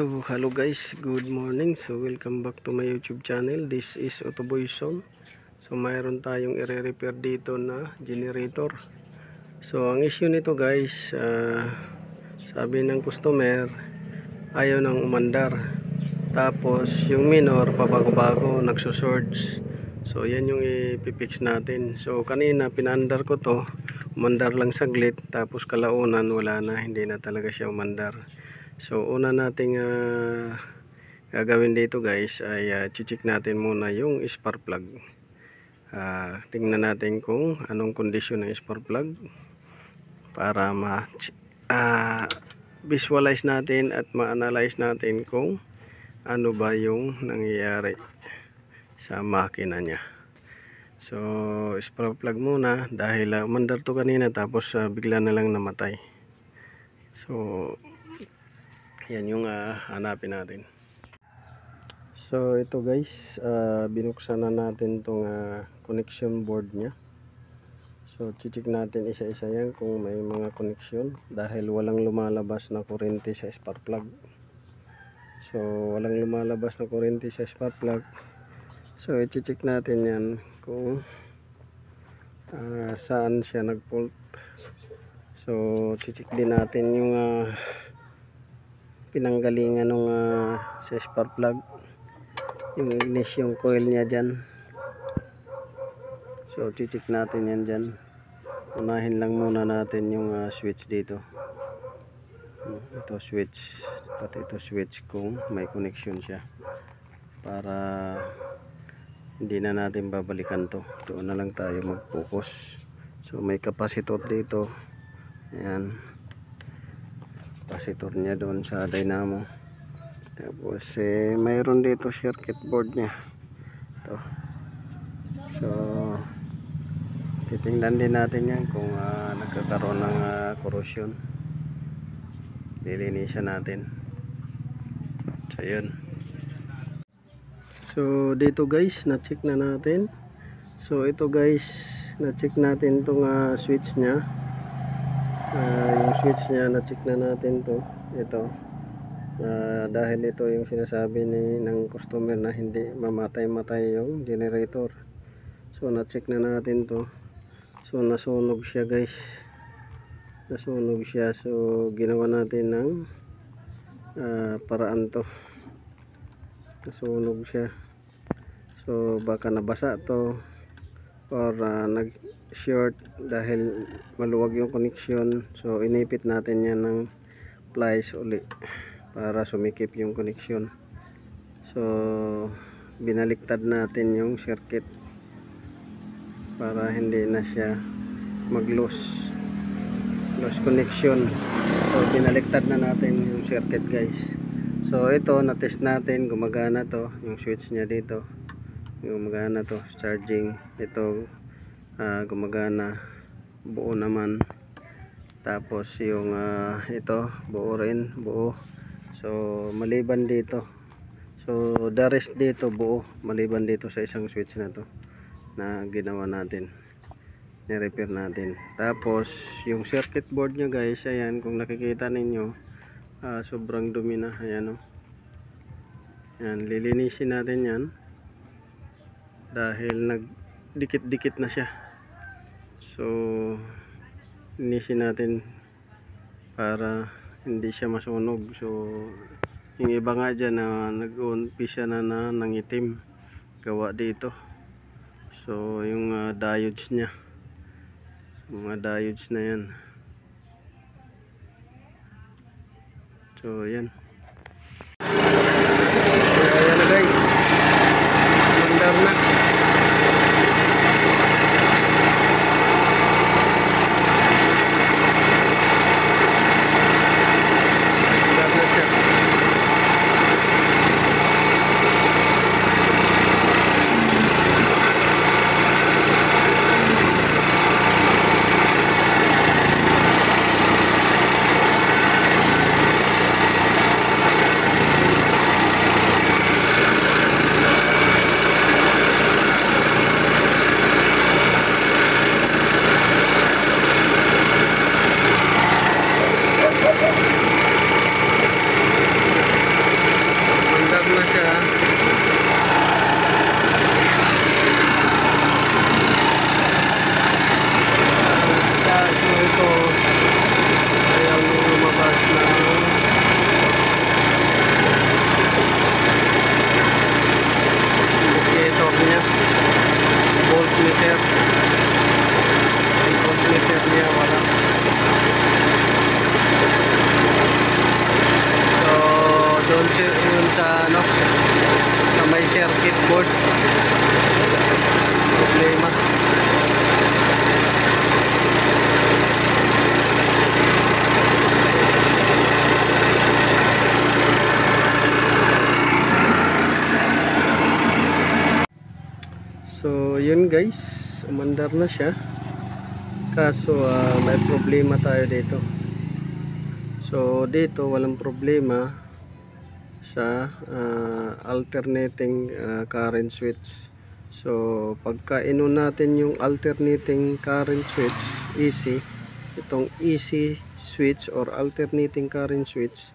So hello guys, good morning. So welcome back to my YouTube channel. This is Otoboy Zone. So mayroon tayong i-repair dito na generator. So ang issue nito guys, sabi ng customer ayaw nang umandar. Tapos yung minor pabago-bago nagsusurge. So yan yung ipipix natin. So kanina pinaandar ko to, umandar lang saglit, tapos kalaunan wala na, hindi na talaga siya umandar. So una nating gagawin dito guys ay check natin muna yung spark plug. Tingnan natin kung anong kondisyon ng spark plug para visualize natin at ma-analyze natin kung ano ba yung nangyayari sa makina niya. So spark plug muna dahil umandar to kanina tapos bigla na lang namatay. So yan yung hanapin natin. So ito guys, binuksan na natin tong connection board nya. So check natin isa-isa yan kung may mga connection dahil walang lumalabas na kuryente sa spark plug. So walang lumalabas na kuryente sa spark plug. So i-check natin yan kung saan siya nag-fault. So check din natin yung pinanggalingan ng sa spark plug, yung ignition coil niya dyan. So check natin yan dyan. Unahin lang muna natin yung switch dito. Ito switch, pati ito switch kung may connection siya, para hindi na natin babalikan to. Doon na lang tayo mag-focus. So may capacitor dito, ayan, capacitor niya doon sa dynamo. Tapos mayroon dito circuit board niya ito. So titingnan din natin yan kung nagkakaroon ng corrosion. Lilinisan natin. So yun. So dito guys, na-check na natin. So ito guys, na-check natin itong switch nya. Yung switch nya, na-check na natin to. Ito dahil ito yung sinasabi ng customer na hindi mamatay-matay yung generator. So na-check na natin to. So nasunog siya guys, nasunog siya. So ginawa natin ng paraan to. Nasunog siya. So baka nabasa to or nag short dahil maluwag yung connection. So inipit natin yan ng plies uli para sumikip yung connection. So binaliktad natin yung circuit para hindi na siya mag-loss connection. So binaliktad na natin yung circuit guys. So ito na-test natin, gumagana to, yung switch niya dito gumagana to, charging. Ito gumagana, buo naman. Tapos yung ito buo rin, buo. So maliban dito, so the rest dito buo, maliban dito sa isang switch na to na ginawa natin, ni-repair natin. Tapos yung circuit board nya guys, ayan, kung nakikita ninyo, sobrang dumi na, ayan o. Yan, lilinisin natin yan dahil nagdikit-dikit na siya. So linisin natin para hindi siya masunog. So yung iba nga dyan na nag-umpisa na nangitim gawa dito. So yung diodes nya, mga diodes na yan. So yan. So ayan na guys, mandar na. may circuit board problema. So yun guys, umandar na siya, kaso may problema tayo dito. So dito walang problema sa alternating current switch. So pagka inon natin yung alternating current switch, itong AC switch or alternating current switch,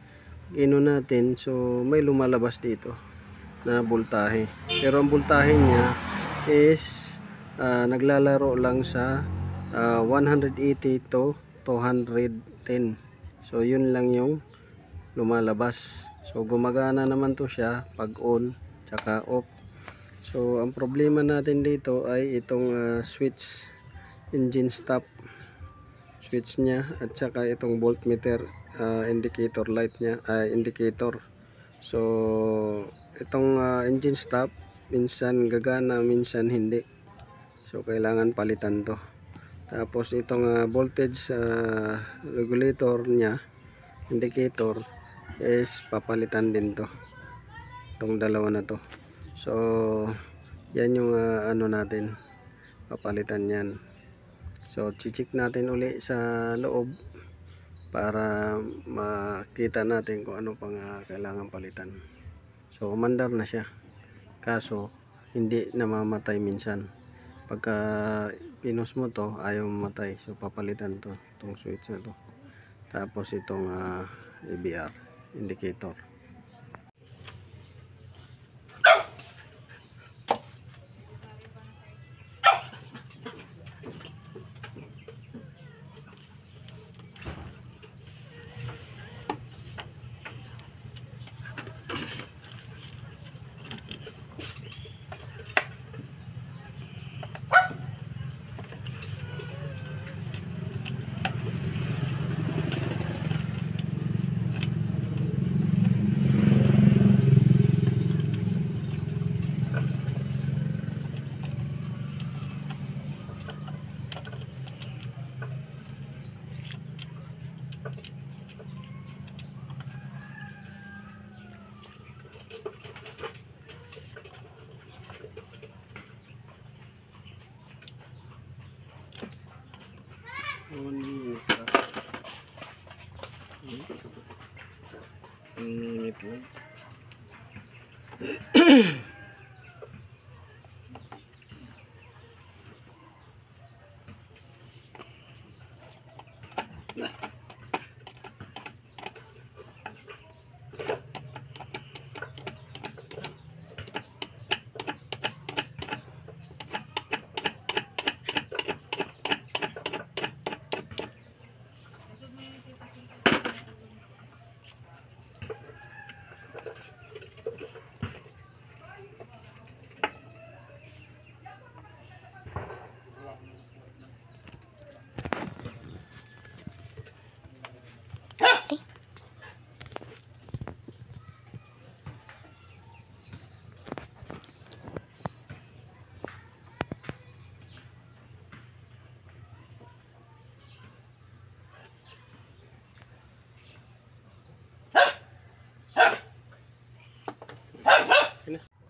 inon natin, so may lumalabas dito na voltahe, pero ang voltahe niya is naglalaro lang sa 180 to 210. So yun lang yung lumalabas. So gumagana naman to siya pag on tsaka off. So ang problema natin dito ay itong switch, engine stop switch nya, at saka itong voltmeter indicator light nya, indicator. So itong engine stop minsan gagana, minsan hindi. So kailangan palitan to. Tapos itong voltage regulator nya, indicator, is papalitan din to. Itong dalawa na to. So yan yung ano natin, papalitan yan. So chichik natin uli sa loob para makita natin kung ano pang kailangan palitan. So umandar na siya, kaso hindi namamatay minsan. Pagka pinus mo to, ayaw mamatay. So papalitan to, itong switch na to. Tapos itong ABR indicator.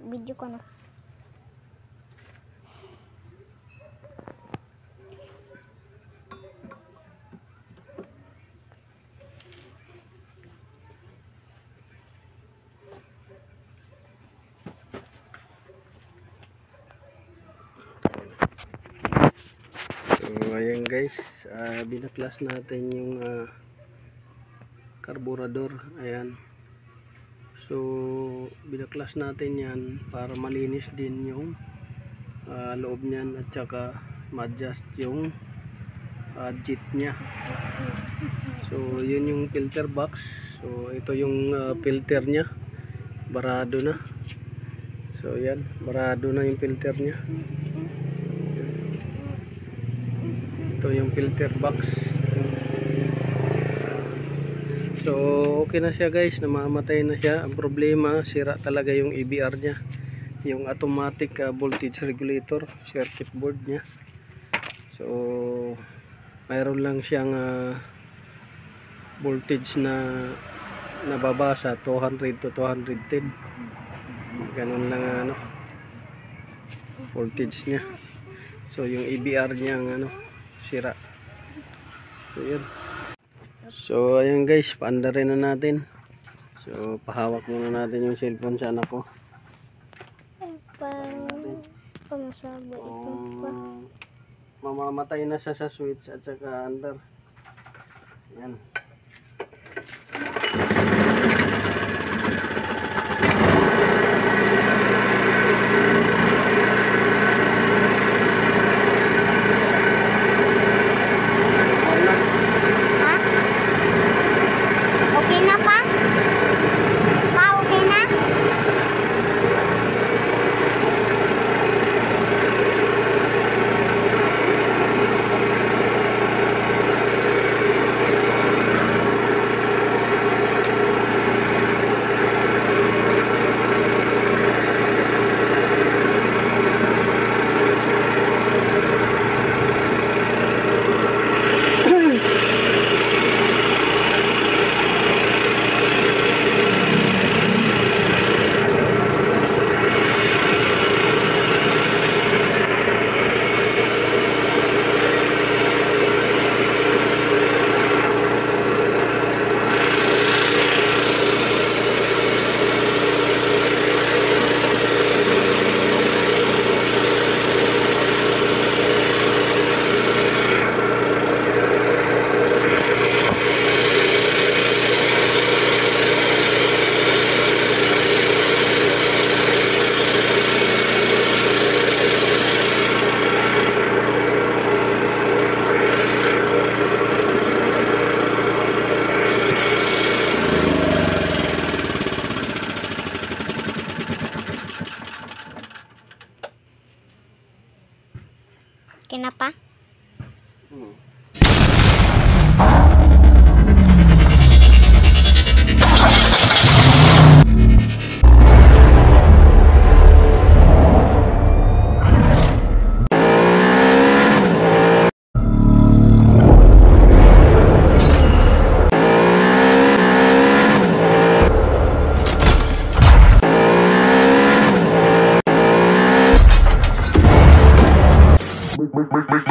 Video ko na. So ayan guys, binaklas natin yung carburetor. Ayan. So binaklas natin yan para malinis din yung loob niyan, at saka ma-adjust yung jet nya. So yun yung filter box. So ito yung filter nya, barado na. So yan, barado na yung filter nya. Ito yung filter box. So okay na siya guys, namamatay na siya. Ang problema, sira talaga yung EBR nya. yung automatic voltage regulator circuit board niya. So mayroon lang siyang voltage na nababasa 200 to 210, ganun lang voltage niya. So yung EBR niya sira. So yun. So ayun guys, paanda rin na natin. So pahawak muna natin yung cellphone sa anak ko. Pamasabo ito pa. Mamamatay na siya sa switch at saka under. Yan. Okay na pa? Pa, okay na? Okay na pa? Make